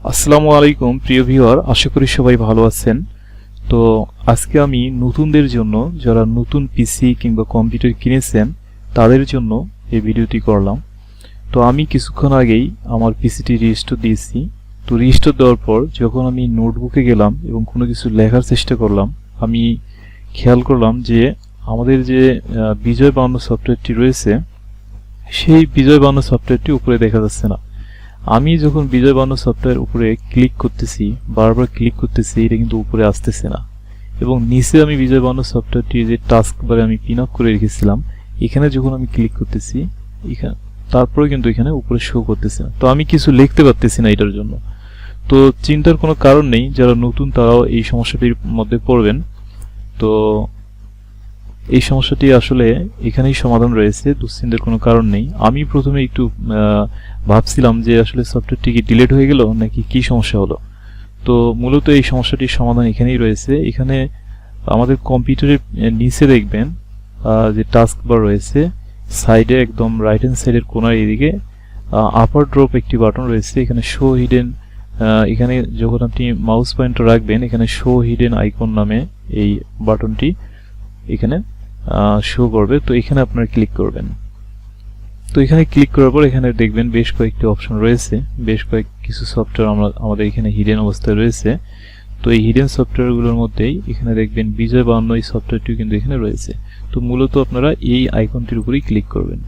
আসসালামু আলাইকুম প্রিয় ভিউয়ার, আশা করি সবাই ভালো আছেন। তো আজকে আমি নতুনদের জন্য, যারা নতুন পিসি কিংবা কম্পিউটার কিনেছেন তাদের জন্য এই ভিডিওটি করলাম। তো আমি কিছুক্ষণ আগেই আমার পিসিটি রিস্টোর দিয়েছি। তো রিস্টোর দেওয়ার পর যখন আমি নোটবুকে গেলাম এবং কোনো কিছু লেখার চেষ্টা করলাম, আমি খেয়াল করলাম যে আমাদের যে বিজয় বায়ান্ন সফটওয়্যারটি রয়েছে, সেই বিজয় বায়ান্ন সফটওয়্যারটি উপরে দেখা যাচ্ছে না। আমি যখন বিজয় বায়ান্ন সফটওয়্যার উপরে ক্লিক করতেছি, বারবার ক্লিক করতেছি, এটা কিন্তু উপরে আসতেছে না। এবং নিচে আমি বিজয় বায়ান্ন সফটওয়্যারটি যে টাস্ক বারে আমি পিন আপ করে রেখেছিলাম, এখানে যখন আমি ক্লিক করতেছি, এখানে তারপরে কিন্তু এখানে উপরে শো করতেছে না। তো আমি কিছু লিখতে পারতেছি না এটার জন্য। তো চিন্তার কোনো কারণ নেই, যারা নতুন তারাও এই সমস্যাটির মধ্যে পড়বেন। তো এই সমস্যাটি আসলে এখানেই সমাধান রয়েছে, দুশ্চিন্তার কোনো কারণ নেই। আমি প্রথমে একটু ভাবছিলাম যে আসলে সফটওয়্যারটি কি ডিলিট হয়ে গেল নাকি কি সমস্যা হলো। তো মূলত এই সমস্যাটির সমাধান এখানেই রয়েছে। এখানে আমাদের কম্পিউটারের নিচে দেখবেন যে টাস্ক বার রয়েছে, সাইডে একদম রাইট হ্যান্ড সাইডের কোনার এদিকে আপার ড্রপ একটি বাটন রয়েছে। এখানে শো হিডেন, এখানে যখন আপনি মাউস পয়েন্টার রাখবেন, এখানে শো হিডেন আইকন নামে এই বাটনটি এখানে শো করবে। তো এখানে আপনারা ক্লিক করবেন। তো এখানে ক্লিক করার পর এখানে দেখবেন বেশ কয়েকটি অপশন রয়েছে, বেশ কিছু সফটওয়্যার আমাদের এখানে হিডেন অবস্থায় রয়েছে। তো এই হিডেন সফটওয়্যারগুলোর মধ্যেই এখানে দেখবেন বিজয় বায়ান্ন এই সফটওয়্যারটিও কিন্তু এখানে রয়েছে। তো মূলত আপনারা এই আইকনটির উপরেই ক্লিক করবেন।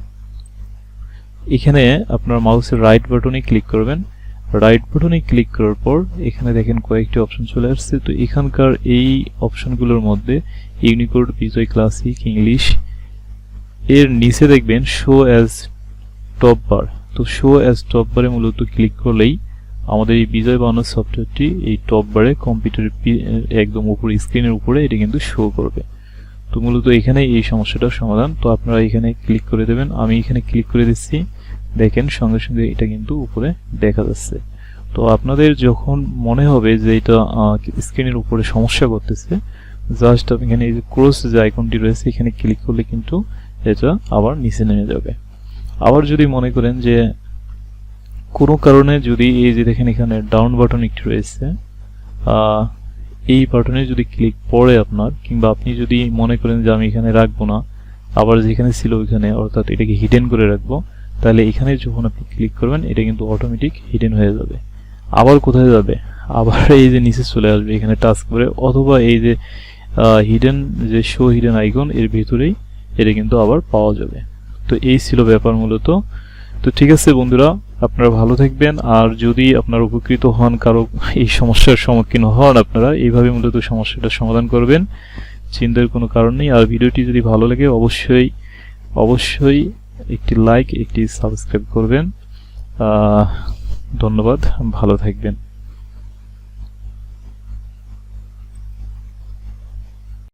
এখানে আপনার মাউসের রাইট বাটনে ক্লিক করবেন। রাইট বাটনে ক্লিক করার পর এখানে দেখেন কয়েকটি অপশন চলে আসছে। তো এখানকার এই অপশনগুলোর মধ্যে ইউনিকোড, বিজয় ক্লাসিক, ইংলিশ, এর নিচে দেখবেন শো অ্যাজ টপ বার। তো শো অ্যাজ টপ বারে মূলত ক্লিক করলেই আমাদের এই বিজয় বায়ান্ন সফটওয়্যারটি এই টপ বারে কম্পিউটারের একদম উপরে স্ক্রিনের উপরে এটা কিন্তু শো করবে। তো মূলত এখানে এই সমস্যাটার সমাধান। তো আপনারা এখানে ক্লিক করে দেবেন। আমি এখানে ক্লিক করে দিচ্ছি, দেখেন সঙ্গে সঙ্গে এটা কিন্তু উপরে দেখা যাচ্ছে। তো আপনাদের যখন মনে হবে যে এটা স্ক্রিনের উপরে সমস্যা করতেছে, জাস্ট আপনি এখানে এই যে ক্রস যে আইকনটি রয়েছে, এখানে ক্লিক করলে কিন্তু এটা আবার নিচে নেমে যাবে। আবার যদি মনে করেন যে কোনো কারণে যদি এই যে দেখেন এখানে ডাউন বাটন একটি রয়েছে, এই বাটনে যদি ক্লিক পড়ে আপনার, কিংবা আপনি যদি মনে করেন যে আমি এখানে রাখবো না, আবার যেখানে ছিল ওইখানে, অর্থাৎ এটাকে হিডেন করে রাখবো, তাহলে এখানে যখন আপনি ক্লিক করবেন এটা কিন্তু অটোমেটিক হিডেন হয়ে যাবে। আবার কোথায় যাবে? আবার এই যে নিচে চলে আসবে এখানে টাস্ক করে, অথবা এই যে হিডেন যে শো হিডেন আইকন, এর ভিতরেই এটা কিন্তু আবার পাওয়া যাবে। তো এই ছিল ব্যাপার মূলত। তো ঠিক আছে বন্ধুরা, আপনারা ভালো থাকবেন। আর যদি আপনারা উপকৃত হন, কারো এই সমস্যার সম্মুখীন হন, আপনারা এইভাবে মূলত সমস্যাটা সমাধান করবেন, চিন্তার কোনো কারণ নেই। আর ভিডিওটি যদি ভালো লাগে অবশ্যই অবশ্যই একটি লাইক, একটি সাবস্ক্রাইব করবেন। ধন্যবাদ, ভালো থাকবেন।